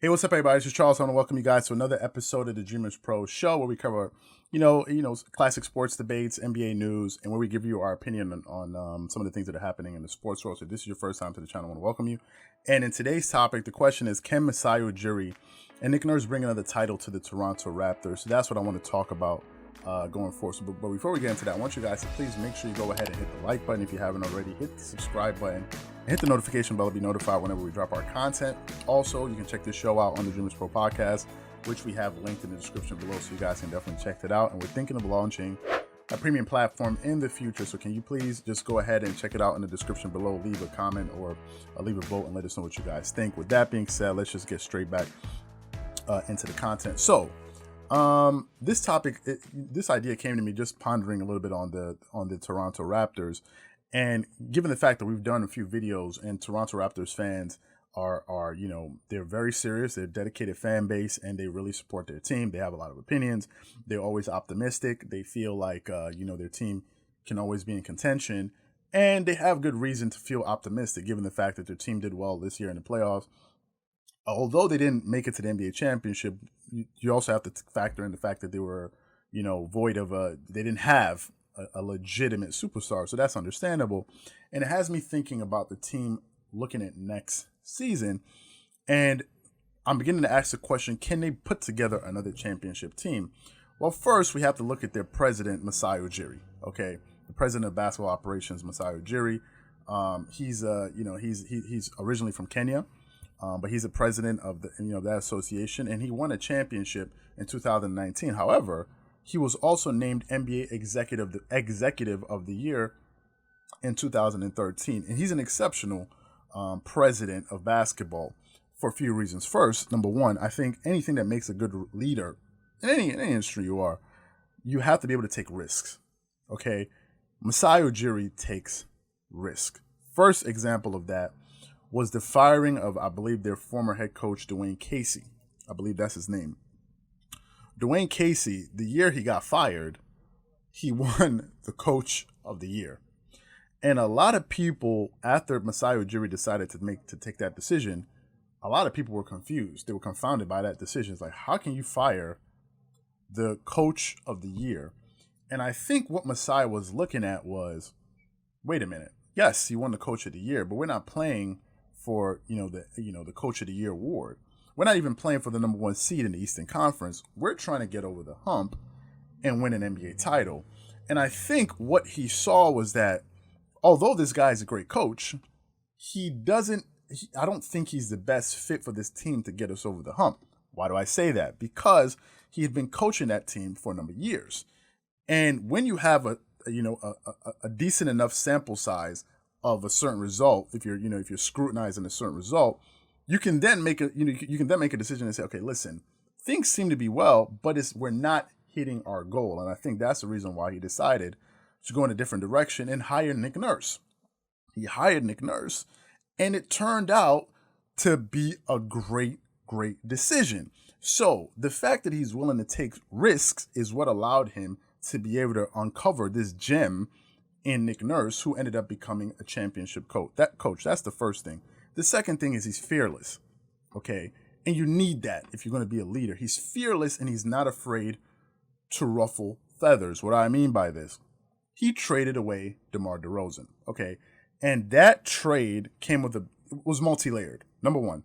Hey, what's up, everybody? This is Charles. I want to welcome you guys to another episode of the Dreamerspro Show, where we cover, classic sports debates, NBA news, and where we give you our opinion on some of the things that are happening in the sports world. So, if this is your first time to the channel, I want to welcome you. And in today's topic, the question is: can Masai Ujiri and Nick Nurse bring another title to the Toronto Raptors? So that's what I want to talk about going forward. So, but before we get into that, I want you guys to please make sure you go ahead and hit the like button if you haven't already. Hit the subscribe button. And hit the notification bell to be notified whenever we drop our content. Also, you can check this show out on the Dreamerspro Podcast, which we have linked in the description below, so you guys can definitely check it out. And we're thinking of launching a premium platform in the future, so can you please just go ahead and check it out in the description below, leave a comment or leave a vote and let us know what you guys think. With that being said, let's just get straight back into the content. So this topic, this idea came to me just pondering a little bit on the Toronto Raptors. And given the fact that we've done a few videos and Toronto Raptors fans are they're very serious, they're a dedicated fan base, and they really support their team. They have a lot of opinions. They're always optimistic. They feel like, their team can always be in contention, and they have good reason to feel optimistic given the fact that their team did well this year in the playoffs. Although they didn't make it to the NBA championship, you also have to factor in the fact that they were, void of they didn't have a legitimate superstar. So that's understandable. And it has me thinking about the team looking at next season. And I'm beginning to ask the question, can they put together another championship team? Well, first we have to look at their president, Masai Ujiri. Okay. The president of basketball operations, Masai Ujiri. He's originally from Kenya. But he's the president of that association, and he won a championship in 2019. However, he was also named NBA Executive of the Year in 2013, and he's an exceptional president of basketball for a few reasons. First, number one, I think anything that makes a good leader in any industry you have to be able to take risks. Okay, Masai Ujiri takes risk. First example of that was the firing of, I believe, their former head coach, Dwayne Casey. I believe that's his name. Dwayne Casey, the year he got fired, he won the Coach of the Year. And a lot of people, after Masai Ujiri decided to take that decision, a lot of people were confused. They were confounded by that decision. It's like, how can you fire the Coach of the Year? And I think what Masai was looking at was, wait a minute. Yes, he won the Coach of the Year, but we're not playing for the Coach of the Year award. We're not even playing for the number one seed in the Eastern Conference. We're trying to get over the hump and win an NBA title. And I think what he saw was that although this guy is a great coach, I don't think he's the best fit for this team to get us over the hump. Why do I say that? Because he had been coaching that team for a number of years. And when you have a decent enough sample size of a certain result, if you're scrutinizing a certain result, you can then make a decision and say, okay, listen, things seem to be well, but we're not hitting our goal. And I think that's the reason why he decided to go in a different direction and hire Nick Nurse. He hired Nick Nurse, and it turned out to be a great decision. So the fact that he's willing to take risks is what allowed him to be able to uncover this gem in Nick Nurse, who ended up becoming a championship coach. That's the first thing. The second thing is he's fearless, okay? And you need that if you're going to be a leader. He's fearless, and he's not afraid to ruffle feathers. What do I mean by this? He traded away DeMar DeRozan, okay? And that trade was multi-layered. Number one,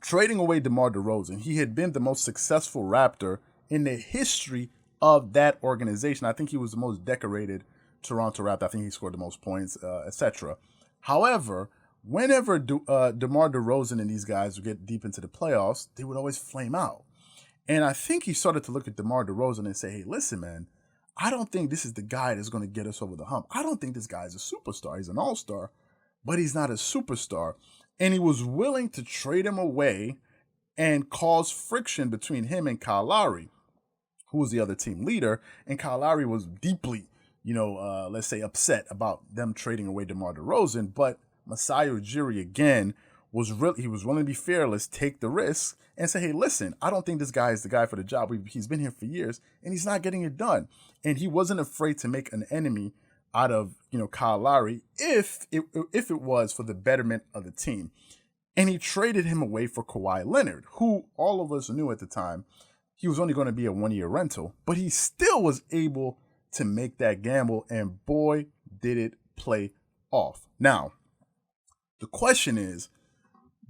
trading away DeMar DeRozan. He had been the most successful Raptor in the history of that organization. I think he was the most decorated Toronto Raptor. I think he scored the most points, etc. However, whenever DeMar DeRozan and these guys would get deep into the playoffs, they would always flame out. And I think he started to look at DeMar DeRozan and say, hey, listen, man, I don't think this is the guy that's going to get us over the hump. I don't think this guy is a superstar. He's an all-star, but he's not a superstar. And he was willing to trade him away and cause friction between him and Kyle Lowry, who was the other team leader. And Kyle Lowry was deeply, let's say, upset about them trading away DeMar DeRozan. But Masai Ujiri, again, was willing to be fearless, take the risk, and say, hey, listen, I don't think this guy is the guy for the job. He's been here for years, and he's not getting it done. And he wasn't afraid to make an enemy out of, Kyle Lowry if it was for the betterment of the team. And he traded him away for Kawhi Leonard, who all of us knew at the time he was only going to be a 1-year rental, but he still was able to make that gamble, and boy, did it play off. Now, the question is,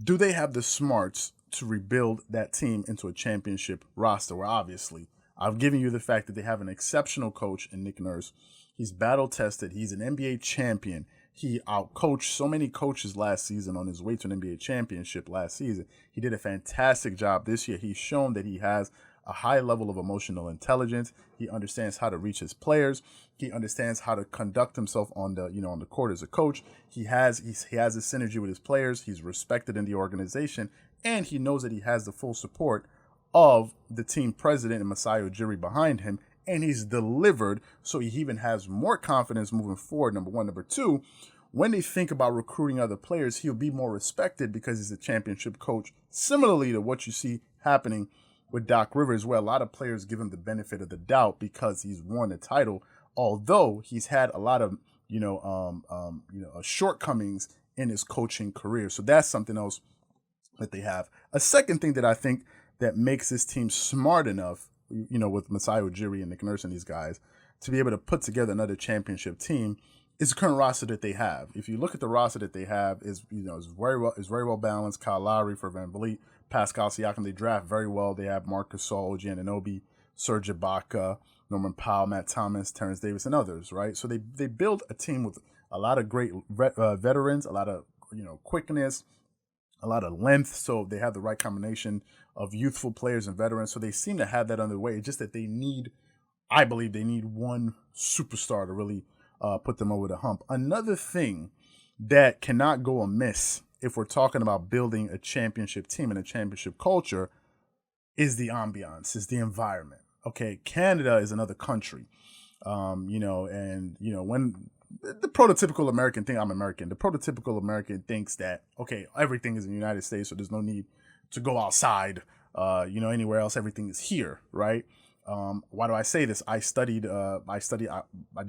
do they have the smarts to rebuild that team into a championship roster? Where obviously, I've given you the fact that they have an exceptional coach in Nick Nurse. He's battle-tested. He's an NBA champion. He outcoached so many coaches last season on his way to an NBA championship last season. He did a fantastic job this year. He's shown that he has a high level of emotional intelligence. He understands how to reach his players. He understands how to conduct himself on the court as a coach. He has a synergy with his players. He's respected in the organization, and he knows that he has the full support of the team president and Masai Ujiri behind him, and he's delivered, so he even has more confidence moving forward, number one. Number two, when they think about recruiting other players, he'll be more respected because he's a championship coach, similarly to what you see happening with Doc Rivers, where a lot of players give him the benefit of the doubt because he's won a title, although he's had a lot of shortcomings in his coaching career. So that's something else that they have. A second thing that I think that makes this team smart enough, with Masai Ujiri and Nick Nurse and these guys, to be able to put together another championship team is the current roster that they have. If you look at the roster that they have, is very well balanced. Kyle Lowry for Van Vliet, Pascal Siakam. They draft very well. They have Marc Gasol, OG Anunoby, Serge Ibaka, Norman Powell, Matt Thomas, Terrence Davis, and others. Right. So they build a team with a lot of great veterans, a lot of quickness, a lot of length. So they have the right combination of youthful players and veterans. So they seem to have that underway. It's just that I believe they need one superstar to really put them over the hump. Another thing that cannot go amiss if we're talking about building a championship team and a championship culture is the ambiance, is the environment. Okay, Canada is another country, when the prototypical American thing, I'm American, the prototypical American thinks that, okay, everything is in the United States, so there's no need to go outside, anywhere else, everything is here, right? Why do I say this? I did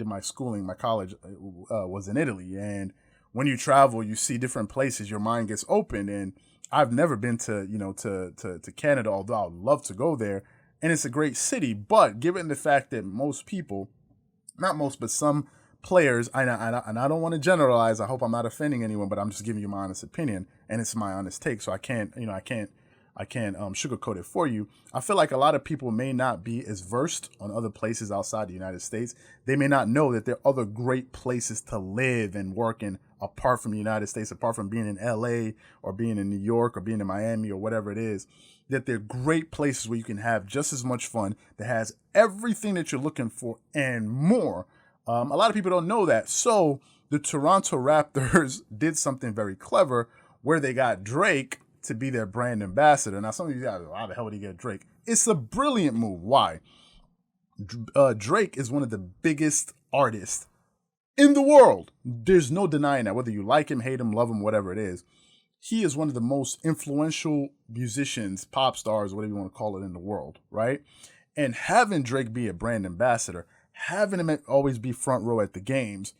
my schooling, my college was in Italy, and when you travel, you see different places, your mind gets open, and I've never been to Canada, although I'd love to go there, and it's a great city, but given the fact that most people, not most, but some players, and I don't want to generalize, I hope I'm not offending anyone, but I'm just giving you my honest opinion, and it's my honest take, so I can't sugarcoat it for you. I feel like a lot of people may not be as versed on other places outside the United States. They may not know that there are other great places to live and work in apart from the United States, apart from being in LA or being in New York or being in Miami or whatever it is, that they're great places where you can have just as much fun, that has everything that you're looking for and more. A lot of people don't know that. So the Toronto Raptors did something very clever where they got Drake to be their brand ambassador. Now, some of you guys, how the hell would he get Drake? It's a brilliant move. Why? Drake is one of the biggest artists in the world. There's no denying that. Whether you like him, hate him, love him, whatever it is, he is one of the most influential musicians, pop stars, whatever you want to call it, in the world, right? And having Drake be a brand ambassador, having him always be front row at the games,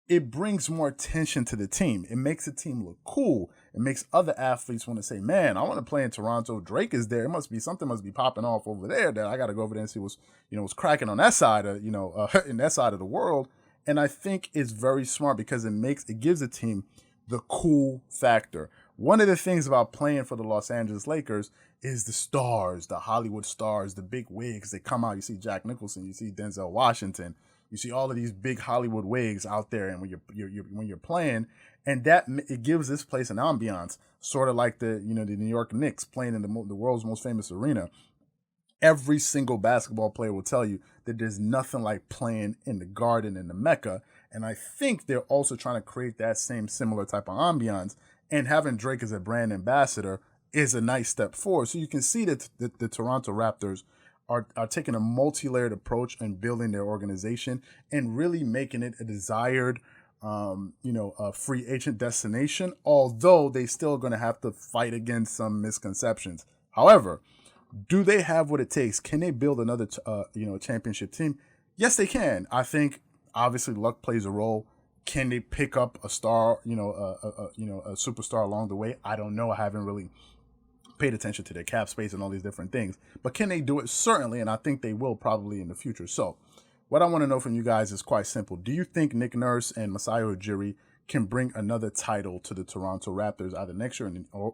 it brings more attention to the team. It makes the team look cool. It makes other athletes want to say, man, I want to play in Toronto. Drake is there. Something must be popping off over there that I got to go over there and see what's cracking on that side of, in that side of the world. And I think it's very smart because it gives the team the cool factor. One of the things about playing for the Los Angeles Lakers is the stars, the Hollywood stars, the big wigs that come out. You see Jack Nicholson, you see Denzel Washington, you see all of these big Hollywood wigs out there, and when you're playing, and that it gives this place an ambiance, sort of like the New York Knicks playing in the world's most famous arena. Every single basketball player will tell you that there's nothing like playing in the Garden in the Mecca, and I think they're also trying to create that similar type of ambiance. And having Drake as a brand ambassador is a nice step forward. So you can see that the Toronto Raptors are taking a multi-layered approach and building their organization and really making it a desired, free agent destination, although they still going to have to fight against some misconceptions. However, do they have what it takes? Can they build another, championship team? Yes, they can. I think, obviously, luck plays a role. Can they pick up a star, a superstar along the way? I don't know. I haven't really paid attention to their cap space and all these different things. But can they do it? Certainly, and I think they will probably in the future. So what I want to know from you guys is quite simple. Do you think Nick Nurse and Masai Ujiri can bring another title to the Toronto Raptors either next year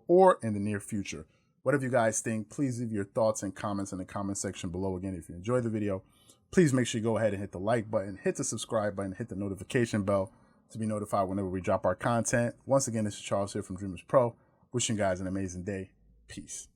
or in the near future? Whatever you guys think, please leave your thoughts and comments in the comment section below. Again, if you enjoyed the video, please make sure you go ahead and hit the like button, hit the subscribe button, hit the notification bell to be notified whenever we drop our content. Once again, this is Charles here from Dreamerspro. Wishing you guys an amazing day. Peace.